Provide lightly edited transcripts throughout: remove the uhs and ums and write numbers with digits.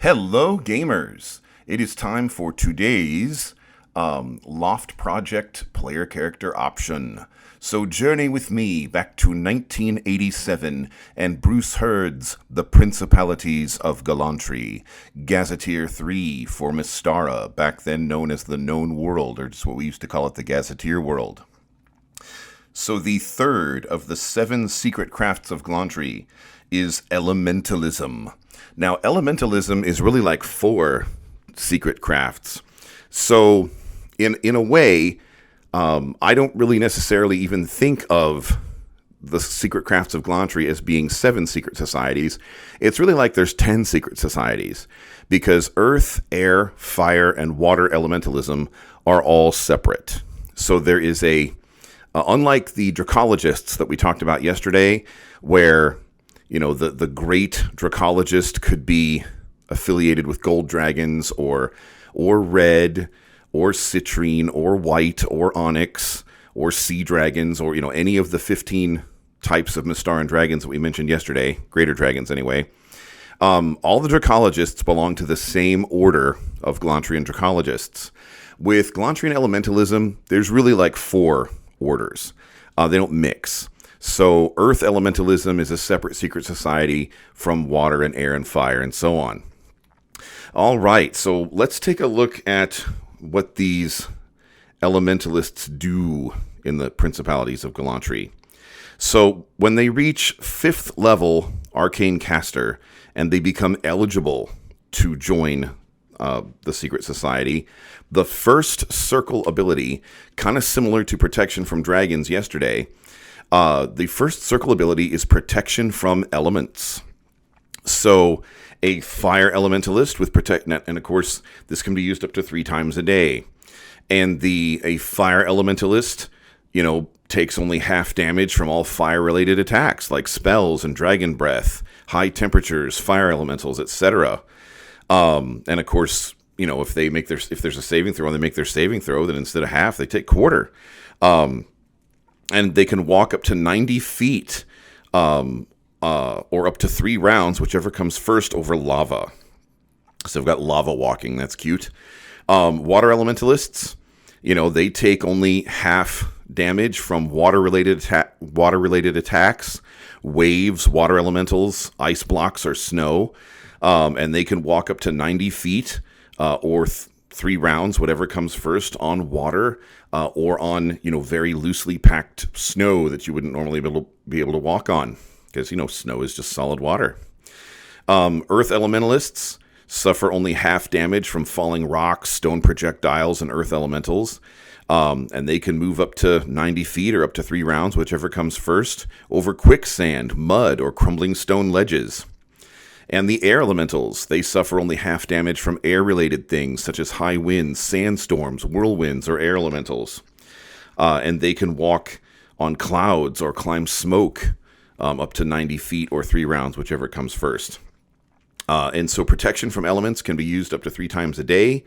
Hello, gamers! It is time for today's LOFT Project player character option. So journey with me back to 1987 and Bruce Hurd's The Principalities of Glantrian, Gazetteer 3 for Mystara, back then known as the Known World, or just what we used to call it, the Gazetteer World. So the third of the 7 secret crafts of Glantrian is Elementalism. Now, Elementalism is really like 4 secret crafts. So, in a way, I don't really necessarily even think of the secret crafts of Glantrian as being 7 secret societies. It's really like there's 10 secret societies, because earth, air, fire, and water elementalism are all separate. So there is unlike the Dracologists that we talked about yesterday, where the great Dracologist could be affiliated with gold dragons or red or citrine or white or onyx or sea dragons or any of the 15 types of Mystaran dragons that we mentioned yesterday, greater dragons anyway. All the Dracologists belong to the same order of Glantrian Dracologists. With Glantrian Elementalism, there's really like 4 orders. They don't mix. So Earth Elementalism is a separate secret society from water and air and fire and so on. All right, so let's take a look at what these Elementalists do in the Principalities of Glantrian. So when they reach 5th level Arcane Caster and they become eligible to join the secret society, the first circle ability, kind of similar to Protection from Dragons yesterday, the first circle ability is Protection from Elements. So a fire elementalist with protect, and of course this can be used up to 3 times a day. And a fire elementalist, takes only half damage from all fire-related attacks like spells and dragon breath, high temperatures, fire elementals, etc. And of course, if there's a saving throw and they make their saving throw, then instead of half, they take quarter. And they can walk up to 90 feet, or up to 3 rounds, whichever comes first, over lava. So they've got lava walking. That's cute. Water elementalists, they take only half damage from water-related attacks, waves, water elementals, ice blocks, or snow. And they can walk up to 90 feet, or 3 rounds, whatever comes first, on water, or on, very loosely packed snow that you wouldn't normally be able to walk on, because, snow is just solid water. Earth elementalists suffer only half damage from falling rocks, stone projectiles, and earth elementals. And they can move up to 90 feet or up to 3 rounds, whichever comes first, over quicksand, mud, or crumbling stone ledges. And the air elementals, they suffer only half damage from air-related things such as high winds, sandstorms, whirlwinds, or air elementals. And they can walk on clouds or climb smoke up to 90 feet or 3 rounds, whichever comes first. And so protection from elements can be used up to 3 times a day.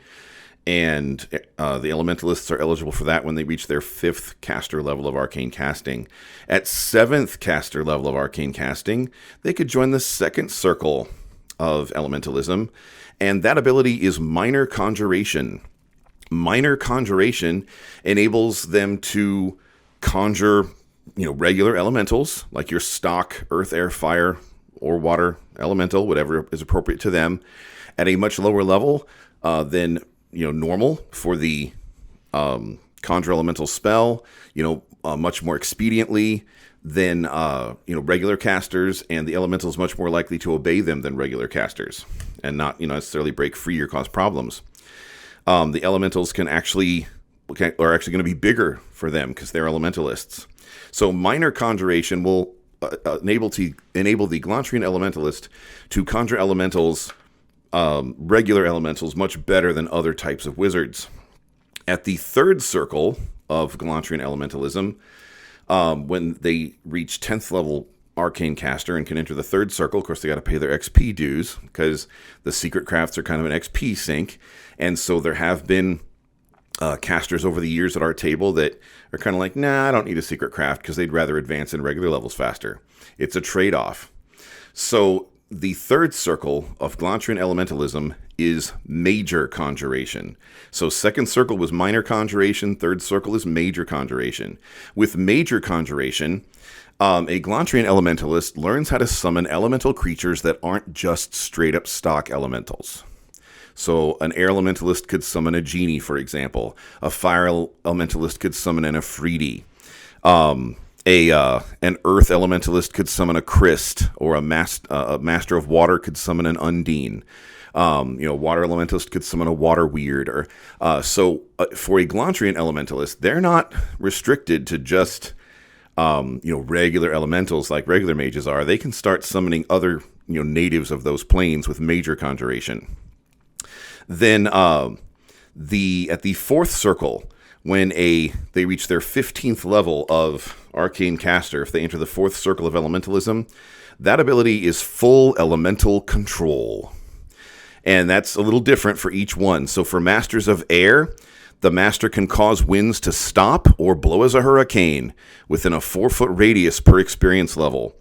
And the elementalists are eligible for that when they reach their 5th caster level of arcane casting. At 7th caster level of arcane casting, they could join the 2nd circle of elementalism, and that ability is Minor Conjuration. Minor Conjuration enables them to conjure, regular elementals, like your stock earth, air, fire, or water elemental, whatever is appropriate to them, at a much lower level than normal for the conjure elemental spell, much more expediently than, regular casters, and the elemental is much more likely to obey them than regular casters and not, necessarily break free or cause problems. The elementals are actually going to be bigger for them because they're elementalists. So minor conjuration will enable the Glantrian elementalist to conjure elementals, regular elementals, much better than other types of wizards. At the 3rd circle of Glantrian elementalism, when they reach 10th level arcane caster and can enter the 3rd circle, of course they got to pay their XP dues because the secret crafts are kind of an XP sink, and so there have been casters over the years at our table that are kind of like, nah, I don't need a secret craft, because they'd rather advance in regular levels faster. It's a trade-off. So the third circle of Glantrian elementalism is major conjuration. So second circle was minor conjuration, third circle is major conjuration. With major conjuration, a Glantrian elementalist learns how to summon elemental creatures that aren't just straight up stock elementals. So an air elementalist could summon a genie, for example. A fire elementalist could summon an Afridi. An earth elementalist could summon a Christ, or a master of water could summon an Undine. Water elementalist could summon a water weird. For a Glantrian elementalist, they're not restricted to just regular elementals like regular mages are. They can start summoning other natives of those planes with major conjuration. Then at the fourth circle, when they reach their 15th level of Arcane Caster, if they enter the fourth circle of Elementalism, that ability is full elemental control. And that's a little different for each one. So for Masters of Air, the Master can cause winds to stop or blow as a hurricane within a 4-foot radius per experience level.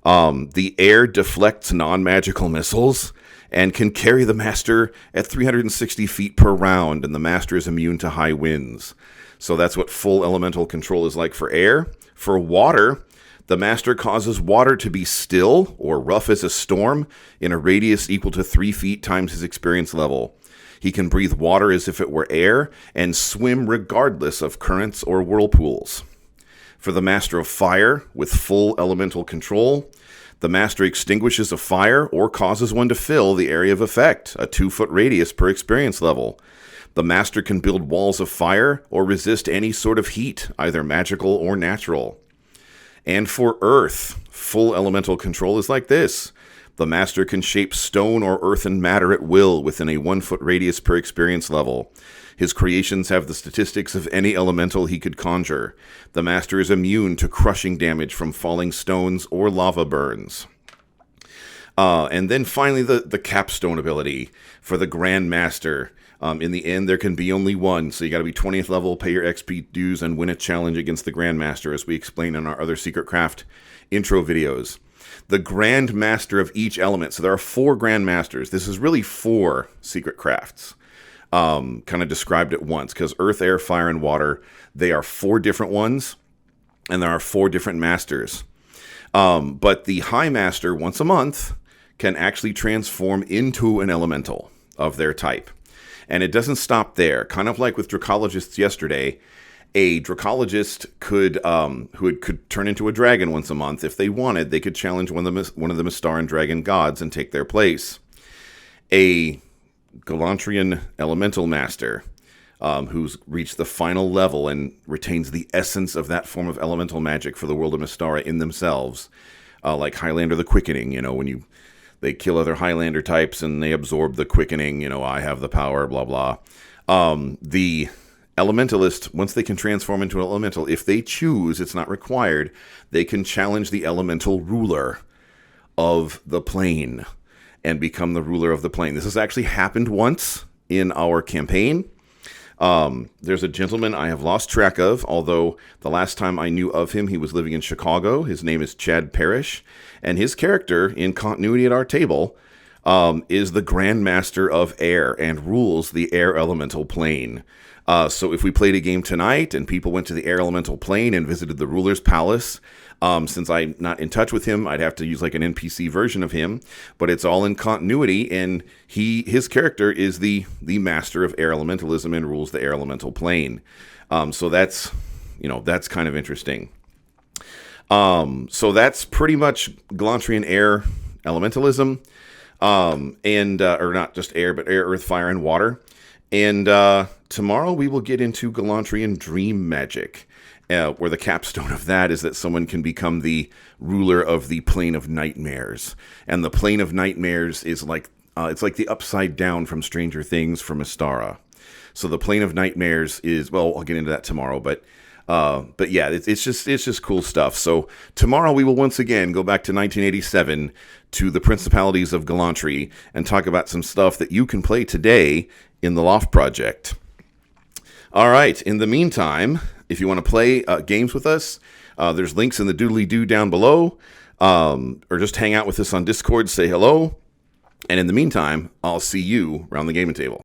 The air deflects non-magical missiles and can carry the Master at 360 feet per round, and the Master is immune to high winds. So that's what full elemental control is like for air. For water, the Master causes water to be still or rough as a storm in a radius equal to 3 feet times his experience level. He can breathe water as if it were air and swim regardless of currents or whirlpools. For the Master of Fire, with full elemental control, the Master extinguishes a fire or causes one to fill the area of effect, a 2-foot radius per experience level. The Master can build walls of fire or resist any sort of heat, either magical or natural. And for Earth, full elemental control is like this. The Master can shape stone or earthen matter at will within a 1-foot radius per experience level. His creations have the statistics of any elemental he could conjure. The Master is immune to crushing damage from falling stones or lava burns. And then finally, the capstone ability for the Grand Master. In the end, there can be only one, so you got to be 20th level, pay your XP dues, and win a challenge against the Grand Master, as we explained in our other Secret Craft intro videos. The Grand Master of each element. So there are 4 Grand Masters. This is really 4 Secret Crafts. Kind of described at once, because Earth, Air, Fire, and Water, they are 4 different ones, and there are 4 different Masters. But the High Master, once a month, can actually transform into an elemental of their type. And it doesn't stop there. Kind of like with Dracologists yesterday, a Dracologist could turn into a dragon once a month. If they wanted, they could challenge one of the Mystaran dragon gods and take their place. A Glantrian Elemental Master, who's reached the final level and retains the essence of that form of elemental magic for the world of Mystara in themselves, like Highlander the Quickening, when they kill other Highlander types and they absorb the quickening, I have the power, blah, blah. The Elementalist, once they can transform into an elemental, if they choose, it's not required, they can challenge the elemental ruler of the plane and become the ruler of the plane. This has actually happened once in our campaign. There's a gentleman I have lost track of, although the last time I knew of him, he was living in Chicago. His name is Chad Parrish, and his character in continuity at our table is the Grand Master of Air and rules the air elemental plane. So if we played a game tonight and people went to the air elemental plane and visited the ruler's palace, since I'm not in touch with him, I'd have to use like an NPC version of him, but it's all in continuity, and his character is the master of air elementalism and rules the air elemental plane. So that's kind of interesting. So that's pretty much Glantrian air elementalism, or not just air, but air, earth, fire, and water. And tomorrow we will get into Glantrian dream magic. Where the capstone of that is that someone can become the ruler of the plane of nightmares. And the plane of nightmares is like, it's like the upside down from Stranger Things from Mystara. So the plane of nightmares is, well, I'll get into that tomorrow, but yeah, it's just cool stuff. So tomorrow we will once again go back to 1987 to the Principalities of Galantry and talk about some stuff that you can play today in the LOFT project. All right, in the meantime, if you want to play games with us, there's links in the doodly-doo down below. or just hang out with us on Discord, say hello. And in the meantime, I'll see you around the gaming table.